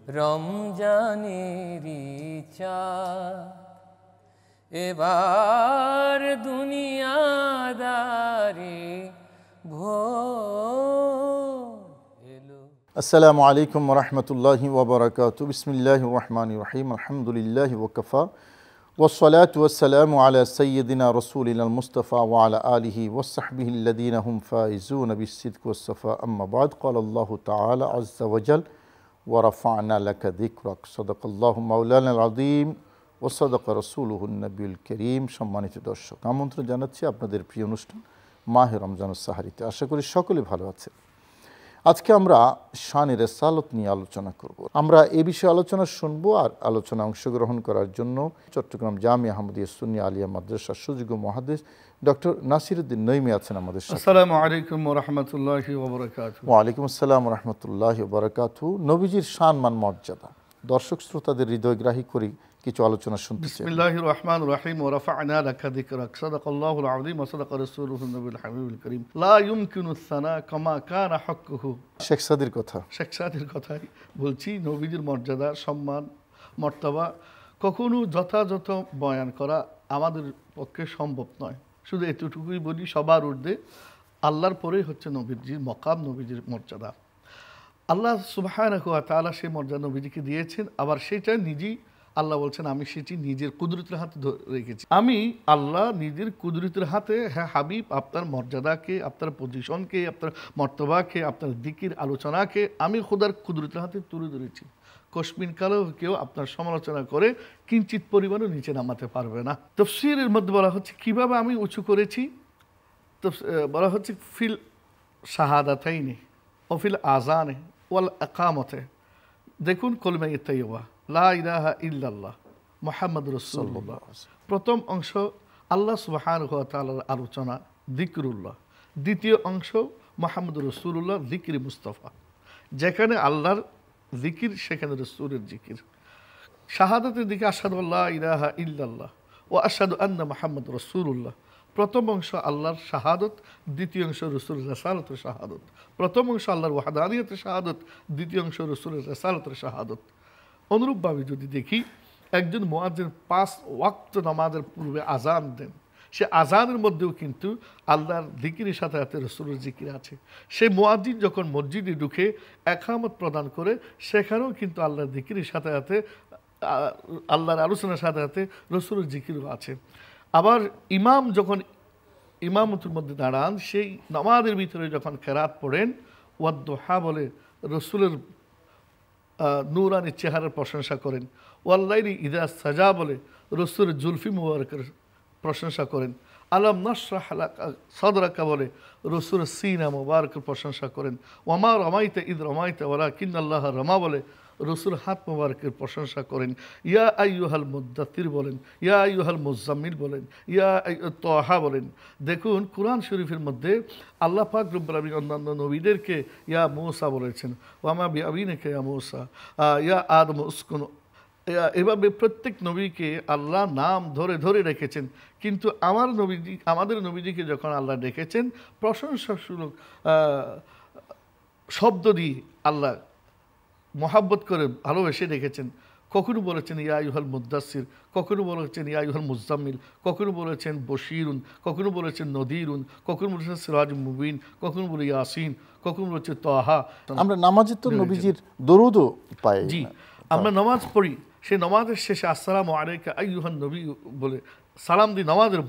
রমজানেরই চাঁদ এবার দুনিয়াদারি ভোর এলো। আসসালামু আলাইকুম ওয়া রাহমাতুল্লাহি ওয়া বারাকাতুহু। বিসমিল্লাহির রাহমানির রাহিম। আলহামদুলিল্লাহি ওয়া কাফা ওয়াসসালাতু ওয়াসসালামু আলা সাইয়্যিদিনা রাসূলিনাল মুস্তাফা ওয়া আলা আলিহি ওয়া সাহবিহি আল্লাযীনা হুম ফাইজুনা বিস-সিদকি ওয়াস-সাফা। আম্মা বা'দ। ক্বালা আল্লাহু তাআলা আযজা ওয়া জাল ওয়া রাফা'না লাকা যিকরাক। সাদাকাল্লাহু মাওলানাল আযীম ওয়া সাদাকা রাসূলুহুন নবিয়ুল কারীম। সম্মানিত দর্শক, আমন্ত্রণ জানাচ্ছি আপনাদের প্রিয় অনুষ্ঠান মাহে রমজানুস সাহারিতে। আশা করি সকলে ভালো আছেন। আজকে আমরা শানে রিসালাত নিয়ে আলোচনা করব। আমরা এই বিষয়ে আলোচনা শুনবো, আর আলোচনা অংশগ্রহণ করার জন্য চট্টগ্রাম জামিয়া আহমদিয়া সুন্নি আলিয়া মাদ্রাসার সুযোগ্য মুহাদ্দিস ডক্টর নাসিরউদ্দিন নইমি আছেন আমাদের সাথে। আসসালামু আলাইকুম ওয়া রাহমাতুল্লাহি ওয়া বারাকাতুহু। ওয়া আলাইকুম আসসালাম ওয়া রাহমাতুল্লাহি ওয়া বারাকাতুহু। নবীজির শান মান মর্যাদা দর্শক শ্রোতাদের হৃদয়গ্রাহী করি কিছু আলোচনা শুনতে চাই। বিসমিল্লাহির রহমানির রহিম। ওয়া রাফা'না লাকা যিকরাক। সাদাকাল্লাহুল আযীম ওয়া সাদাকা রাসূলুহুন নবিয়ুল হাবিবুল কারীম। লা ইউমকিনুস সানা কামা কানা হাক্কুহু। শেখ সাদির কথা, শেখ সাদির কথাই বলছি। নবীজির মর্যাদা, সম্মান, মর্তবা কখনো যথাযথ বয়ান করা আমাদের পক্ষে সম্ভব নয়। শুধু এতটুকুই বলি, সবার ঊর্ধ্বে আল্লাহর পরেই হচ্ছে নবীজির মকাম, নবীজির মর্যাদা। আল্লাহ সুবহানাহু ওয়া তাআলা সেই মর্যাদা নবীজিকে দিয়েছেন। আবার সেটা নিজেই আল্লাহ বলছেন, আমি সেটি নিজের কুদরতের হাতে রেখেছি। আমি আল্লাহ নিজের কুদরতের হাতে, হ্যাঁ হাবিব, আপনার মর্যাদাকে, আপনার পজিশনকে, আপনার মর্তবাকে, আপনার দিকির আলোচনাকে আমি খোদার কুদরতের হাতে তুলে ধরেছি। কশমিন কালেও কেউ আপনার সমালোচনা করে কিঞ্চিত পরিমাণও নিচে নামাতে পারবে না। তাফসীরের মধ্যে বলা হচ্ছে কিভাবে আমি উঁচু করেছি। বলা হচ্ছে ফিল শাহাদাতাইনি ও ফিল আযানে ওয়াল ইকামতে। দেখুন, কলমা তাইয়্যিবা লা ইলাহা ইল্লাল্লাহ মুহাম্মাদুর রাসূলুল্লাহ, প্রথম অংশ আল্লাহ সুবহানাহু ওয়া তাআলার আলোচনা যিকরুল্লাহ, দ্বিতীয় অংশ মুহাম্মাদুর রাসূলুল্লাহ যিকরি মুস্তাফা। যেখানে আল্লাহর জিকির সেখানে রাসূলের জিকির। শাহাদাতের দিকে আশহাদু আল্লা ইলাহা ইল্লাল্লাহ ওয়া আশহাদু আন্না মুহাম্মাদুর রাসূলুল্লাহ। প্রথম অংশ আল্লাহর শাহাদত, দ্বিতীয় অংশ রাসূলের রিসালাতের শাহাদত। প্রথম অংশ আল্লাহর ওয়াহদানিয়তের শাহাদত, দ্বিতীয় অংশ রাসূলের রিসালাতের শাহাদত। অনুরূপভাবে যদি দেখি, একজন মুয়াজ্জিন 5 ওয়াক্ত নামাজের পূর্বে আজান দেন, সে আজানের মধ্যেও কিন্তু আল্লাহর জিকিরের সাথে সাথে রাসূলের জিকির আছে। সেই মুয়াজ্জিন যখন মসজিদে ঢুকে ইকামত প্রদান করে, সেখানেও কিন্তু আল্লাহর জিকিরের সাথে সাথে, আল্লাহর আলোচনার সাথে সাথে রাসূলের জিকিরও আছে। আবার ইমাম যখন ইমামতের মধ্যে দাঁড়ান, সেই নামাজের ভিতরে যখন কেরাত পড়েন, ওয়াদ্দুহা বলে রাসূলের নূরানি চেহারার প্রশংসা করেন। ওয়াল্লাইলি ইযা সাজা বলে রাসূলের জুলফি মুবারকের প্রশংসা করেন। আলাম নাশরাহ লাকা সাদরাকা বলে রাসূলের সিনা মুবারকের প্রশংসা করেন। ওয়ামা রামাইতা ইয রামাইতা ওয়ালাকিন্নাল্লাহ রামা বলে রাসূল হাত মুবারকের প্রশংসা করেন। ইয়া আইয়ুহাল মুদ্দাথির বলেন, ইয়া আইয়ুহাল মুজাম্মিল বলেন, ইয়া তাহা বলেন। দেখুন, কুরআন শরীফের মধ্যে আল্লাহ পাক রব্বুল আলামিন অন্যান্য নবীদেরকে ইয়া মূসা বলেছেন, ওয়ামা বিআবিনাকা ইয়া মূসা, ইয়া আদম উসকুন। এভাবে প্রত্যেক নবীকে আল্লাহ নাম ধরে ধরে রেখেছেন। কিন্তু আমাদের নবীজিকে যখন আল্লাহ ডেকেছেন, প্রশংসাসূচক শব্দ দিয়ে আল্লাহ মোহাব্বত করে ভালোবেসে রেখেছেন। কখনো বলেছেন ইয়া আইয়ুহাল মুদ্দাসির, কখনো বলেছেন ইয়া আইয়ুহাল মুজাম্মিল, কখনো বলেছেন বশিরুন, কখনো বলেছেন নদীরুন, কখনো বলেছেন সিরাজ মুবিন, কখনো বলে ইয়াসিন, কখনো বলেছে তাহা। আমরা নামাজে তো নবীজির দরুদও পাই। জি, আমরা নামাজ পড়ি, সেই নামাজের শেষে আসসালামু আলাইকা আইয়ুহান নবী বলে সালাম দিই। নামাজের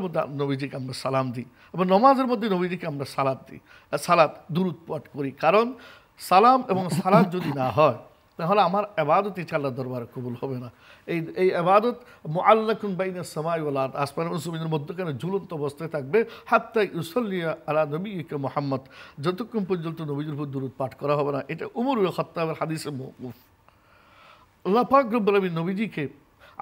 মধ্যে নবীজিকে আমরা সালাম দিই, এবং নামাজের মধ্যে নবীজিকে আমরা সালাত দিই, সালাত দুরূদ পাঠ করি। কারণ সালাম এবং সালাত যদি না হয়, তাহলে আমার ইবাদত আল্লাহর দরবারে কবুল হবে না। এই ইবাদত মুআল্লাকুন বাইনাস সামাই ওয়াল আরদ, আসমান ও জমিনের মধ্যখানে ঝুলন্ত অবস্থায় থাকবে। হাত্তা ইউসাল্লি আলা নবিয়িকা মুহাম্মদ, যতক্ষণ পর্যন্ত নবীজির উপর দুরূদ পাঠ করা হবে না। এটা উমর ইবনে খাত্তাবের হাদিসে মওকুফ। আল্লাহ পাক রব্বুল আলামিন নবীজিকে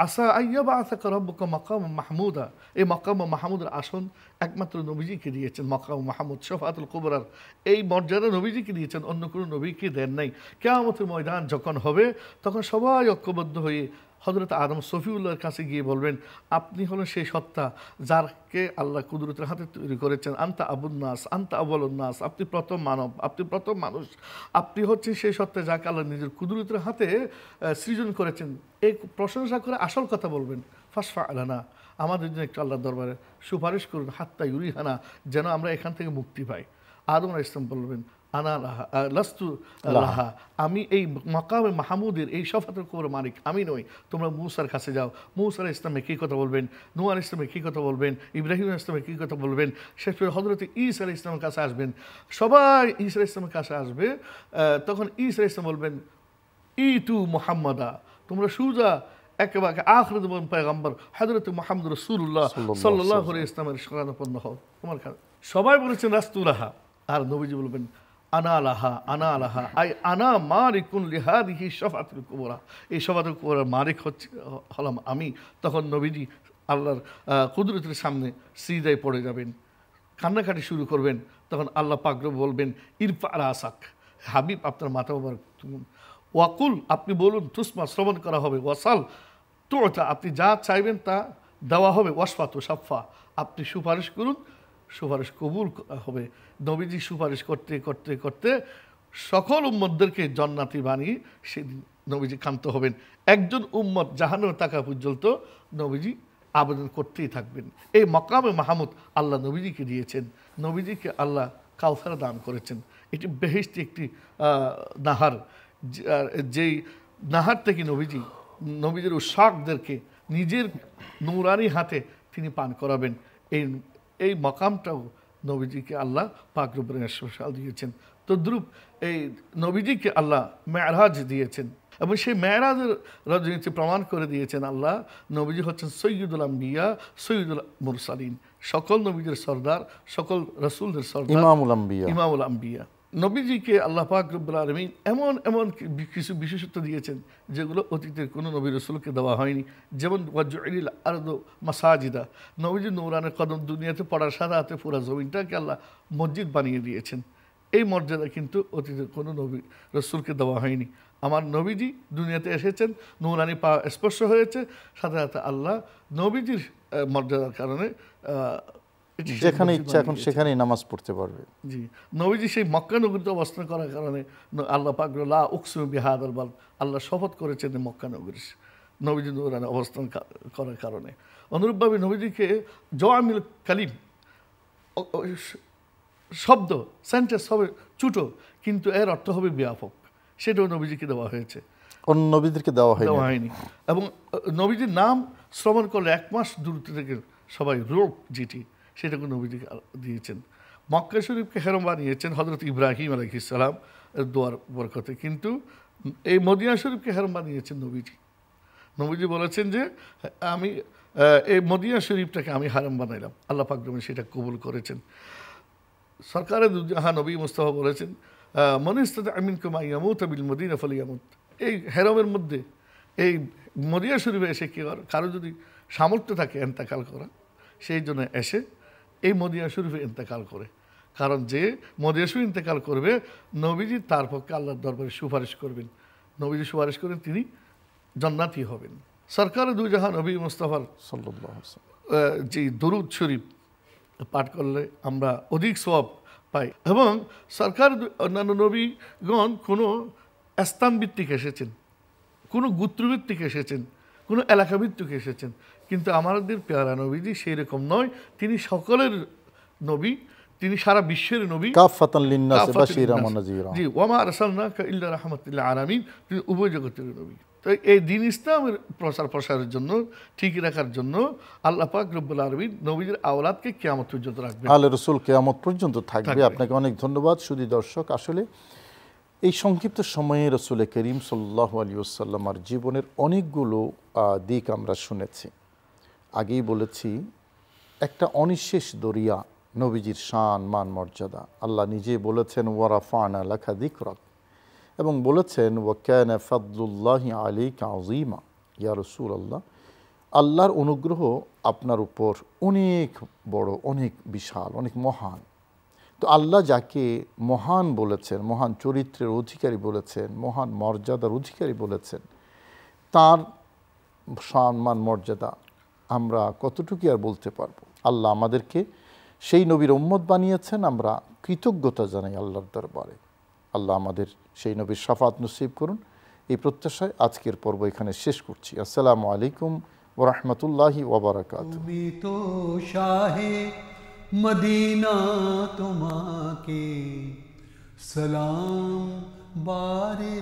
আসা আইয়াবাআসাকা রাব্বুকা মাকাম মাহমুদা, এই মাকাম মাহমুদের আসন একমাত্র নবীজিকে দিয়েছেন। মাকাম মাহমুদ শাফাআতুল কুবরার এই মর্যাদা নবীজিকে দিয়েছেন, অন্য কোনো নবীকে দেন নাই। কিয়ামতের ময়দান যখন হবে, তখন সবাই ঐক্যবদ্ধ হয়ে হযরত আদম সফিউল্লাহর কাছে গিয়ে বলবেন, আপনি হলেন সেই সত্তা যারকে আল্লাহ কুদরতের হাতে তৈরি করেছেন। আনতা আবুন নাস, আনতা আউয়ালুন নাস, আপনি প্রথম মানব, আপনি প্রথম মানুষ, আপনি হচ্ছেন সেই সত্তা যাকে আল্লাহ নিজের কুদরতের হাতে সৃজন করেছেন। এই প্রশংসা করে আসল কথা বলবেন, ফাসফা আলানা, আমাদের জন্য একটু আল্লাহর দরবারে সুপারিশ করুন, হাত্তা ইউরিহানা, যেন আমরা এখান থেকে মুক্তি পাই। আদম আলাইহিস সালাম বলবেন, আনা লাহা লাস্তু লাহা, আমি এই মাকামে মাহমুদের এই শফাতের কবর মালিক আমি নই, তোমরা মূসার কাছে যাও। মূসা আলাইহিস সালাম কী কথা বলবেন, নূহ আলাইহিস সালাম কী কথা বলবেন, ইব্রাহিম আলাইহিস সালাম কী কথা বলবেন, শেষ করে হযরত ঈসা আলাইহিস সালামের কাছে আসবেন। সবাই ঈসা আলাইহিস সালামের কাছে আসবে। তখন ঈসা আলাইহিস সালাম বলবেন, ইতু মুহাম্মাদা, তোমরা সুজা একেবারে আখির পয়গম্বর হযরত মুহাম্মদ রাসূলুল্লাহ সাল্লাল্লাহু আলাইহি ওয়াসাল্লামের শরণাপন্ন হও তোমার কাছে। সবাই বলেছেন রাসূলুল্লাহ, আর নবীজি বলবেন আনা লাহা, আনা লাহা, আই আনা মালিকুন লিহাদিহি শাফাতুল কুবরা, এই শাফাতুল কুবরার মালিক হলাম আমি। তখন নবীজি আল্লাহর কুদরতের সামনে সিজদায় পড়ে যাবেন, কান্নাকাটি শুরু করবেন। তখন আল্লাহ পাক বলবেন, ইরফা রাসাক, হাবিব আপনার মাথা মোবারক তুলুন, ওয়াকুল আপনি বলুন, তুসমা শ্রবণ করা হবে, ওয়াসাল তুতা আপনি যা চাইবেন তা দেওয়া হবে, ওয়াসফা তো সাফা আপনি সুপারিশ করুন, সুপারিশ কবুল হবে। নবীজি সুপারিশ করতে করতে করতে সকল উম্মতদেরকে জান্নাতি বানিয়ে সেদিন নবীজি ক্ষান্ত হবেন। একজন উম্মত জাহান্নামে থাকা পর্যন্ত নবীজি আবেদন করতেই থাকবেন। এই মাকামে মাহমুদ আল্লাহ নবীজিকে দিয়েছেন। নবীজিকে আল্লাহ কাউসার দান করেছেন। এটি বেহেশতি একটি নাহার, যেই নাহার থেকে নবীজির উসাকদেরকে নিজের নূরানি হাতে তিনি পান করাবেন। এই মকামটাও নবীজিকে আল্লাহ পাক রব্বুল স্পেশাল দিয়েছেন। তদ্রূপ এই নবীজিকে আল্লাহ মেরাজ দিয়েছেন, এবং সেই মেরাজের রাজনীতি প্রমাণ করে দিয়েছেন আল্লাহ। নবীজি হচ্ছেন সৈয়দুল আম্বিয়া, সৈয়দুল মুরসালিন, সকল নবীদের সর্দার, সকল রসুলদের সর্দার, ইমামুল আম্বিয়া। নবীজিকে আল্লাহ পাক রব্বুল আলামিন এমন এমন কিছু বিশেষত্ব দিয়েছেন যেগুলো অতীতের কোনো নবী রসুলকে দেওয়া হয়নি। যেমন ওয়াজউলিল আরদু মাসাজিদা, নবীজি নূরানের কদম দুনিয়াতে পড়ার সাথে সাথে পুরো জমিনটাকে আল্লাহ মসজিদ বানিয়ে দিয়েছেন। এই মর্যাদা কিন্তু অতীতের কোনো নবী রসুলকে দেওয়া হয়নি। আমার নবীজি দুনিয়াতে এসেছেন, নূরানি পা স্পর্শ হয়েছে, সাথে সাথে আল্লাহ নবীজির মর্যাদার কারণে যেখানে ইচ্ছা এখন সেখানেই নামাজ পড়তে পারবে। জি, নবীজি সেই মক্কা নগরীতে অবস্থান করার কারণে আল্লাহ পাক লা উকসিমু বিহাদাল বালদ, আল্লাহ শপথ করেছেন মক্কা নগরী নবীজি নূরানি অবস্থান করার কারণে। অনুরূপভাবে নবীজিকে জওয়ামিল কালিম, শব্দ সেন্টেন্স হবে ছোটো কিন্তু এর অর্থ হবে ব্যাপক, সেটাও নবীজিকে দেওয়া হয়েছে, অন্য নবীদেরকে দেওয়া হয়নি। এবং নবীজির নাম শ্রবণ করলে 1 মাস দূরত্ব থেকে সবাই রোগ যেটি সেটাকে নবীজিকে দিয়েছেন। মক্কা শরীফকে হেরম বানিয়েছেন হযরত ইব্রাহিম আলাইহিস সালাম দোয়ার বরকতে, কিন্তু এই মদিনা শরীফকে হেরম বানিয়েছেন নবীজি। নবীজি বলেছেন যে আমি এই মদিনা শরীফটাকে আমি হারাম বানাইলাম, আল্লাহ পাক সেটা কবুল করেছেন। সরকারের দুজাহান নবী মুস্তাফা বলেছেন, মান ইসতাতা মিনকুম আন ইয়ামুতা বিল মদিনা ফালিয়ামুত, এই হেরমের মধ্যে এই মদিনা শরীফে এসে কি কারো যদি সামর্থ্য থাকে ইন্তেকাল করা, সেই জন্য এসে এই মদিনা শরীফে ইন্তেকাল করে। কারণ যে মদিনা শরীফে ইন্তেকাল করবে নবীজি তার পক্ষে আল্লাহর দরবারে সুপারিশ করবেন, নবীজি সুপারিশ করেন তিনি জান্নাতি হবেন। সরকারের দুজাহান নবী মুস্তাফার সাল্লাল্লাহু আলাইহি ওয়াসাল্লাম যে দরুদ শরীফ পাঠ করলে আমরা অধিক সওয়াব পাই। এবং সরকার অন্যান্য নবীগণ কোনো স্থানভিত্তিক এসেছেন, কোনো গোত্রভিত্তিক এসেছেন, কোনো এলাকাভিত্তিক এসেছেন, কিন্তু আমাদের পেয়ারা নবীজি সেই রকম নয়। তিনি সকলের নবী, তিনি সারা বিশ্বের নবী, কাফাতান লিন্নাস বাশীরাম ওয়া নাযীরা। জি, ওয়া মা আরসালনাকা ইল্লা রাহমাতাল লিল আলামিন, তিনি উভয় জগতের নবী। তো এই দ্বীন ইসলামের প্রসারের জন্য, ঠিক রাখার জন্য আল্লাহ পাক রব্বুল আলামিন নবীদের আওলাদকে কিয়ামত পর্যন্ত রাখবেন, আলে রাসূল কিয়ামত পর্যন্ত থাকবে। আপনাকে অনেক ধন্যবাদ। শুধু দর্শক, আসলে এই সংক্ষিপ্ত সময়ে রাসূল করিম সাল্লাল্লাহু আলাইহি ওয়াসাল্লামের জীবনের অনেকগুলো দিক আমরা শুনেছি। আগেই বলেছি একটা অনিঃশেষ দরিয়া নবীজির শান মান মর্যাদা। আল্লাহ নিজে বলেছেন ওয়া রাফা'না লাকা যিকরাক, এবং বলেছেন ওয়া কানা ফাদলুল্লাহি আলাইকা আযীমা, ইয়া রাসূলুল্লাহ, আল্লাহর অনুগ্রহ আপনার উপর অনেক বড়, অনেক বিশাল, অনেক মহান। তো আল্লাহ যাকে মহান বলেছেন, মহান চরিত্রের অধিকারী বলেছেন, মহান মর্যাদার অধিকারী বলেছেন, তার সম্মান মর্যাদা আমরা কতটুকু আর বলতে পারবো। আল্লাহ আমাদেরকে সেই নবীর উম্মত বানিয়েছেন, আমরা কৃতজ্ঞতা জানাই আল্লাহর দরবারে। আল্লাহ আমাদের সেই নবীর শাফাত নসিব করুন, এই প্রত্যাশায় আজকের পর্ব এখানে শেষ করছি। আসসালামু আলাইকুম ওয়া রাহমাতুল্লাহি ওয়া বারাকাতুহু। তুমি তো শাহে মদিনা, তোমাকে সালাম বারে